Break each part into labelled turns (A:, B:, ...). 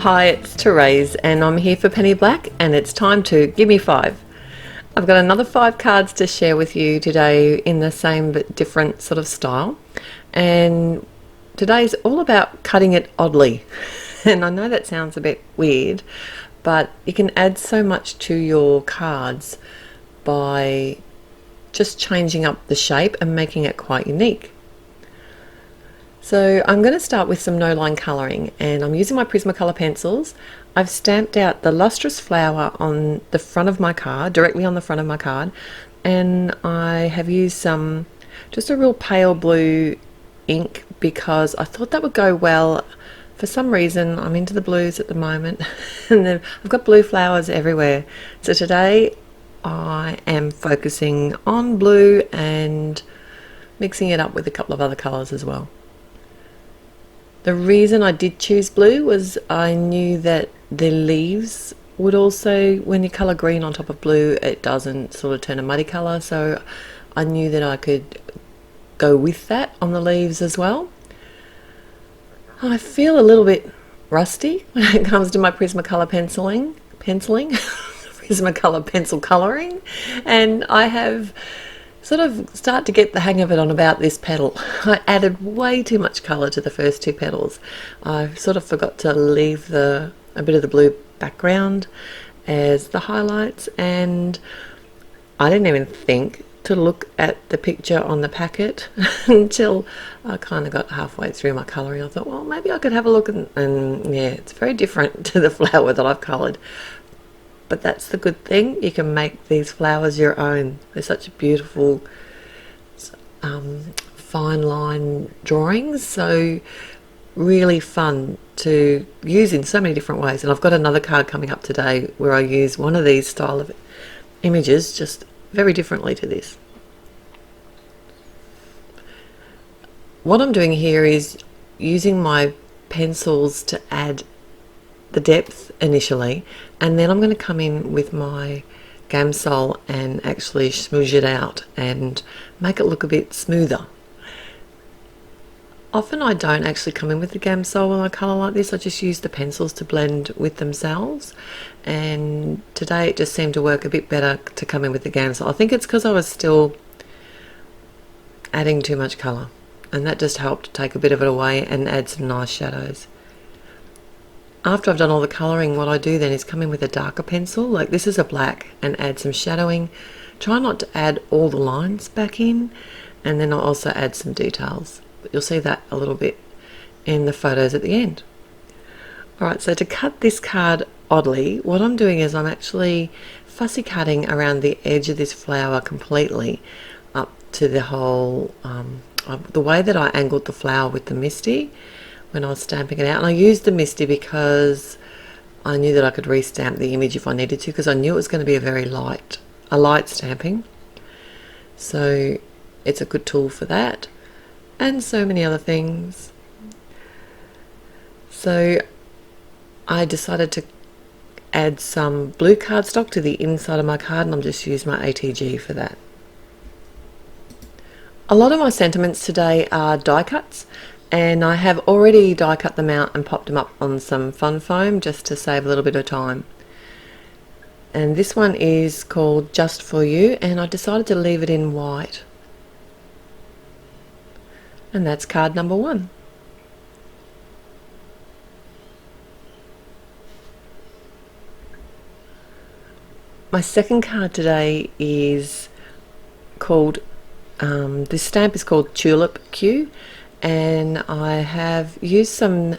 A: Hi, it's Therese and I'm here for Penny Black and it's time to Gimme 5. I've got another 5 cards to share with you today in the same but different sort of style, and today's all about cutting it oddly. And I know that sounds a bit weird, but you can add so much to your cards by just changing up the shape and making it quite unique. So I'm going to start with some no line colouring, and I'm using my Prismacolor pencils. I've stamped out the Lustrous flower on the front of my card, directly on the front of my card, and I have used just a real pale blue ink because I thought that would go well. For some reason I'm into the blues at the moment and then I've got blue flowers everywhere. So today I am focusing on blue and mixing it up with a couple of other colours as well. The reason I did choose blue was I knew that the leaves would also, when you colour green on top of blue, it doesn't sort of turn a muddy colour, so I knew that I could go with that on the leaves as well. I feel a little bit rusty when it comes to my Prismacolor penciling, Prismacolor pencil colouring, and I have sort of start to get the hang of it on about this petal. I added way too much colour to the first 2 petals. I sort of forgot to leave a bit of the blue background as the highlights, and I didn't even think to look at the picture on the packet until I kind of got halfway through my colouring. I thought, well, maybe I could have a look, and yeah, it's very different to the flower that I've coloured. But that's the good thing, you can make these flowers your own. They're such beautiful fine line drawings, so really fun to use in so many different ways. And I've got another card coming up today where I use one of these style of images just very differently to this. What I'm doing here is using my pencils to add the depth initially, and then I'm going to come in with my Gamsol and actually smoosh it out and make it look a bit smoother. Often I don't actually come in with the Gamsol when I colour like this, I just use the pencils to blend with themselves, and today it just seemed to work a bit better to come in with the Gamsol. I think it's because I was still adding too much colour, and that just helped take a bit of it away and add some nice shadows. After I've done all the colouring, what I do then is come in with a darker pencil, like this is a black, and add some shadowing. Try not to add all the lines back in, and then I'll also add some details. But you'll see that a little bit in the photos at the end. Alright, so to cut this card oddly, what I'm doing is I'm actually fussy cutting around the edge of this flower completely up to the whole, the way that I angled the flower with the Misty when I was stamping it out. And I used the Misty because I knew that I could restamp the image if I needed to, because I knew it was going to be a light stamping. So it's a good tool for that, and so many other things. So I decided to add some blue cardstock to the inside of my card, and I'm just using my ATG for that. A lot of my sentiments today are die cuts, and I have already die cut them out and popped them up on some fun foam just to save a little bit of time. And this one is called Just For You, and I decided to leave it in white. And that's card number 1. My second card today is called, this stamp is called Tulip Q, and I have used some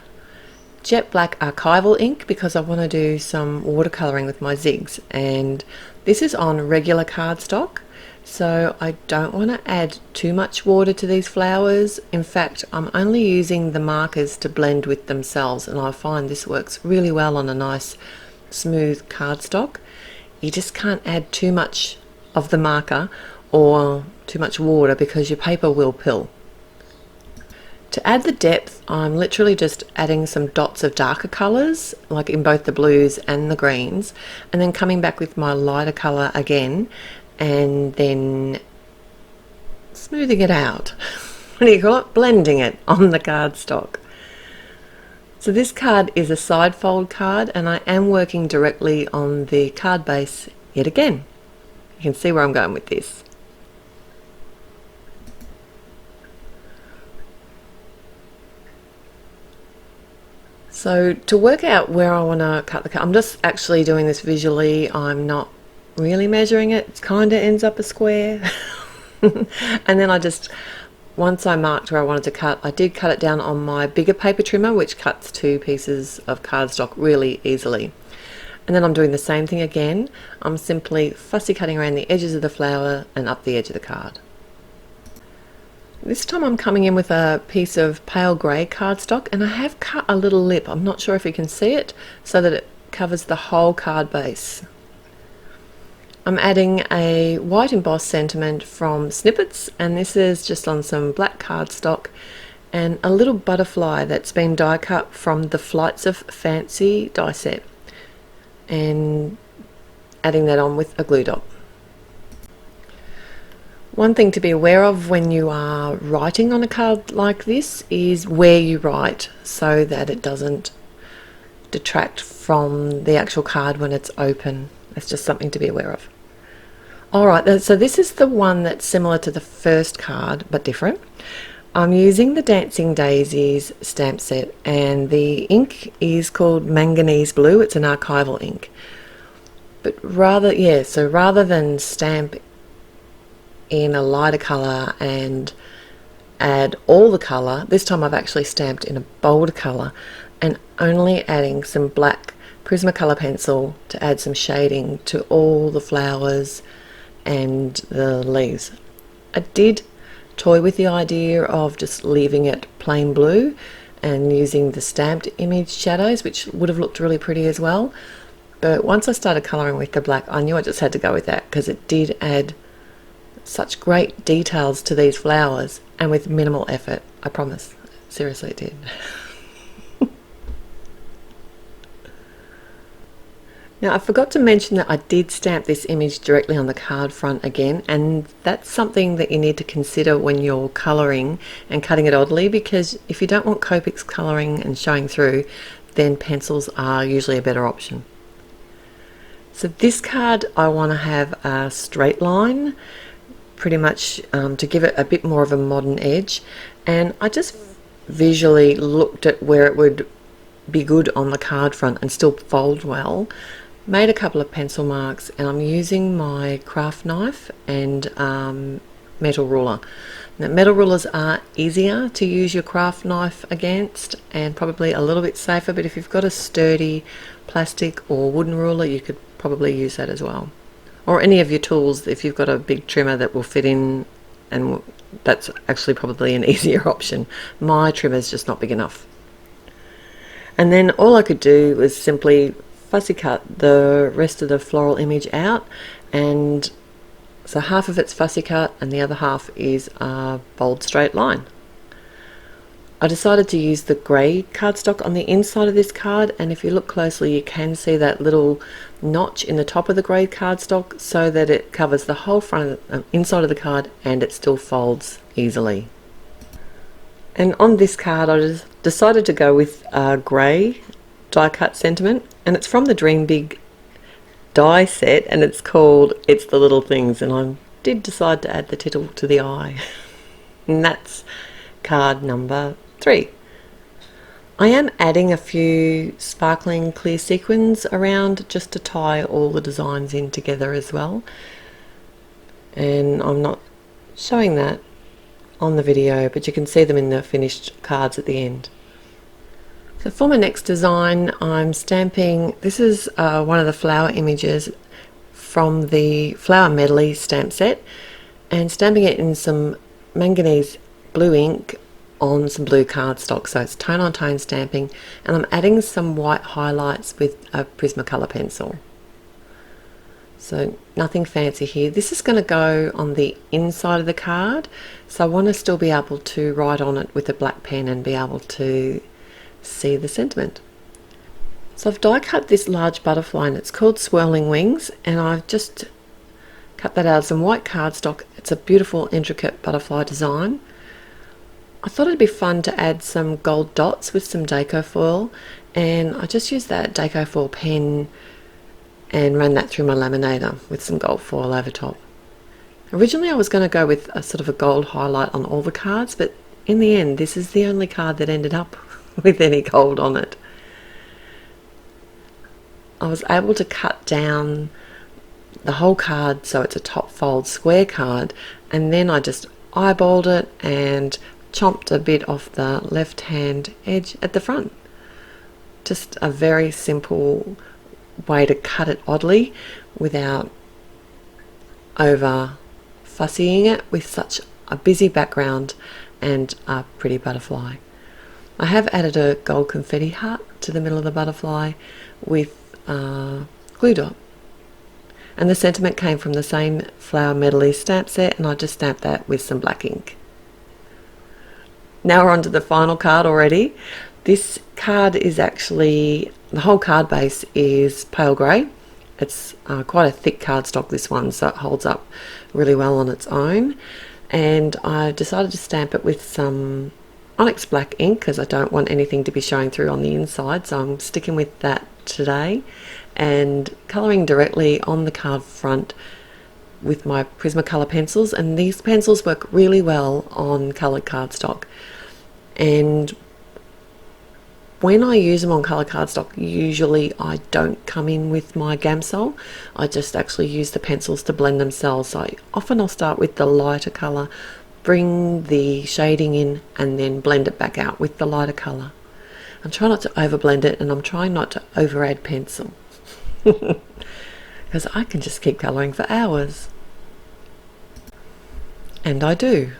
A: jet black archival ink because I want to do some watercolouring with my zigs, and this is on regular cardstock, so I don't want to add too much water to these flowers. In fact, I'm only using the markers to blend with themselves, and I find this works really well on a nice smooth cardstock. You just can't add too much of the marker or too much water because your paper will pill. To add the depth, I'm literally just adding some dots of darker colours, like in both the blues and the greens, and then coming back with my lighter colour again, and then smoothing it out. What do you call it? Blending it on the cardstock. So this card is a side fold card, and I am working directly on the card base yet again. You can see where I'm going with this. So to work out where I want to cut the card, I'm just actually doing this visually. I'm not really measuring it. It kind of ends up a square. And then once I marked where I wanted to cut, I did cut it down on my bigger paper trimmer, which cuts 2 pieces of cardstock really easily. And then I'm doing the same thing again. I'm simply fussy cutting around the edges of the flower and up the edge of the card. This time I'm coming in with a piece of pale grey cardstock, and I have cut a little lip. I'm not sure if you can see it, so that it covers the whole card base. I'm adding a white embossed sentiment from Snippets, and this is just on some black cardstock, and a little butterfly that's been die cut from the Flights of Fancy die set, and adding that on with a glue dot. One thing to be aware of when you are writing on a card like this is where you write, so that it doesn't detract from the actual card when it's open. That's just something to be aware of. Alright, so this is the one that's similar to the first card but different. I'm using the Dancing Daisies stamp set, and the ink is called Manganese Blue. It's an archival ink. But rather than stamp in a lighter colour and add all the colour, this time I've actually stamped in a bolder colour and only adding some black Prismacolor pencil to add some shading to all the flowers and the leaves. I did toy with the idea of just leaving it plain blue and using the stamped image shadows, which would have looked really pretty as well, but once I started colouring with the black, I knew I just had to go with that because it did add such great details to these flowers, and with minimal effort, I promise. Seriously, it did. Now, I forgot to mention that I did stamp this image directly on the card front again, and that's something that you need to consider when you're colouring and cutting it oddly, because if you don't want Copics colouring and showing through, then pencils are usually a better option. So this card, I want to have a straight line, pretty much to give it a bit more of a modern edge, and I just visually looked at where it would be good on the card front and still fold well, made a couple of pencil marks, and I'm using my craft knife and metal ruler. Now, metal rulers are easier to use your craft knife against and probably a little bit safer, but if you've got a sturdy plastic or wooden ruler, you could probably use that as well. Or any of your tools, if you've got a big trimmer that will fit in, and that's actually probably an easier option. My trimmer's just not big enough. And then all I could do was simply fussy cut the rest of the floral image out, and so half of it's fussy cut and the other half is a bold straight line. I decided to use the grey cardstock on the inside of this card, and if you look closely you can see that little notch in the top of the grey cardstock, so that it covers the whole front of the inside of the card and it still folds easily. And on this card I just decided to go with a grey die cut sentiment, and it's from the Dream Big die set, and it's called It's the Little Things, and I did decide to add the tittle to the eye. And that's card number 3. I am adding a few sparkling clear sequins around just to tie all the designs in together as well, and I'm not showing that on the video, but you can see them in the finished cards at the end. So for my next design, I'm stamping, this is one of the flower images from the Flower Medley stamp set, and stamping it in some manganese blue ink on some blue cardstock, so it's tone on tone stamping, and I'm adding some white highlights with a Prismacolor pencil. So nothing fancy here. This is going to go on the inside of the card, so I want to still be able to write on it with a black pen and be able to see the sentiment. So I've die cut this large butterfly, and it's called Swirling Wings, and I've just cut that out of some white cardstock. It's a beautiful intricate butterfly design. I thought it'd be fun to add some gold dots with some deco foil, and I just used that deco foil pen and ran that through my laminator with some gold foil over top. Originally I was going to go with a sort of a gold highlight on all the cards, but in the end this is the only card that ended up with any gold on it. I was able to cut down the whole card so it's a top fold square card, and then I just eyeballed it and chomped a bit off the left hand edge at the front. Just a very simple way to cut it oddly without over fussying it with such a busy background and a pretty butterfly. I have added a gold confetti heart to the middle of the butterfly with glue dot, and the sentiment came from the same flower medley stamp set, and I just stamped that with some black ink. Now we're on to the final card already. This card is actually, the whole card base is pale grey. It's quite a thick cardstock, this one, so it holds up really well on its own. And I decided to stamp it with some Onyx black ink because I don't want anything to be showing through on the inside, so I'm sticking with that today and colouring directly on the card front with my Prismacolor pencils. And these pencils work really well on coloured cardstock, and when I use them on colour cardstock, usually I don't come in with my Gamsol. I just actually use the pencils to blend themselves. So I'll start with the lighter colour, bring the shading in, and then blend it back out with the lighter colour. I'm trying not to overblend it, and I'm trying not to over add pencil because I can just keep colouring for hours. And I do.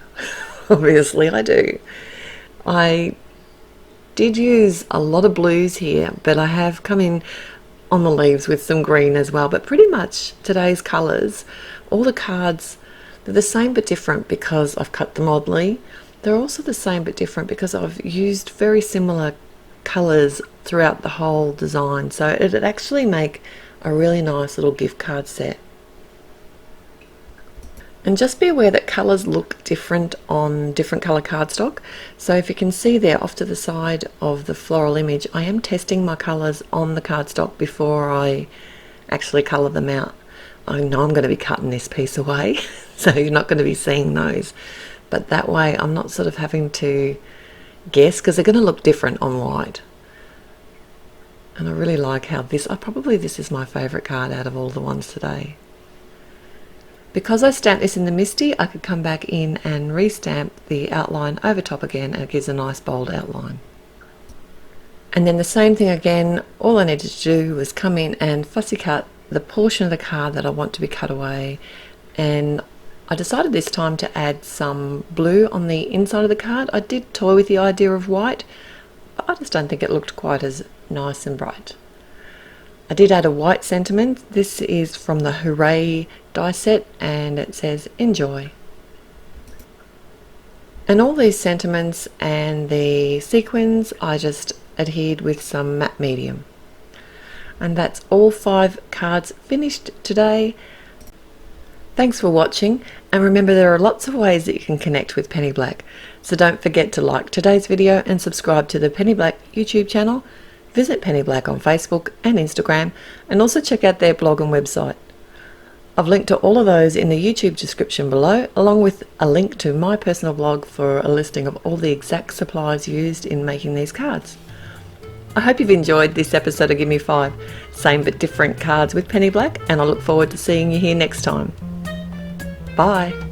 A: Obviously I do. I did use a lot of blues here, but I have come in on the leaves with some green as well. But pretty much today's colours, all the cards, they're the same but different because I've cut them oddly. They're also the same but different because I've used very similar colours throughout the whole design, so it'd actually make a really nice little gift card set. And just be aware that colours look different on different colour cardstock. So if you can see there off to the side of the floral image, I am testing my colours on the cardstock before I actually colour them out. I know I'm going to be cutting this piece away, so you're not going to be seeing those. But that way I'm not sort of having to guess, because they're going to look different on white. And I really like how this is my favourite card out of all the ones today. Because I stamped this in the Misty, I could come back in and restamp the outline over top again, and it gives a nice bold outline. And then the same thing again, all I needed to do was come in and fussy cut the portion of the card that I want to be cut away. And I decided this time to add some blue on the inside of the card. I did toy with the idea of white, but I just don't think it looked quite as nice and bright. I did add a white sentiment. This is from the Hooray die set, and it says enjoy. And all these sentiments and the sequins I just adhered with some matte medium. And that's all 5 cards finished today. Thanks for watching, and remember there are lots of ways that you can connect with Penny Black. So don't forget to like today's video and subscribe to the Penny Black YouTube channel. Visit Penny Black on Facebook and Instagram, and also check out their blog and website. I've linked to all of those in the YouTube description below, along with a link to my personal blog for a listing of all the exact supplies used in making these cards. I hope you've enjoyed this episode of Gimme 5, same but different cards with Penny Black, and I look forward to seeing you here next time. Bye!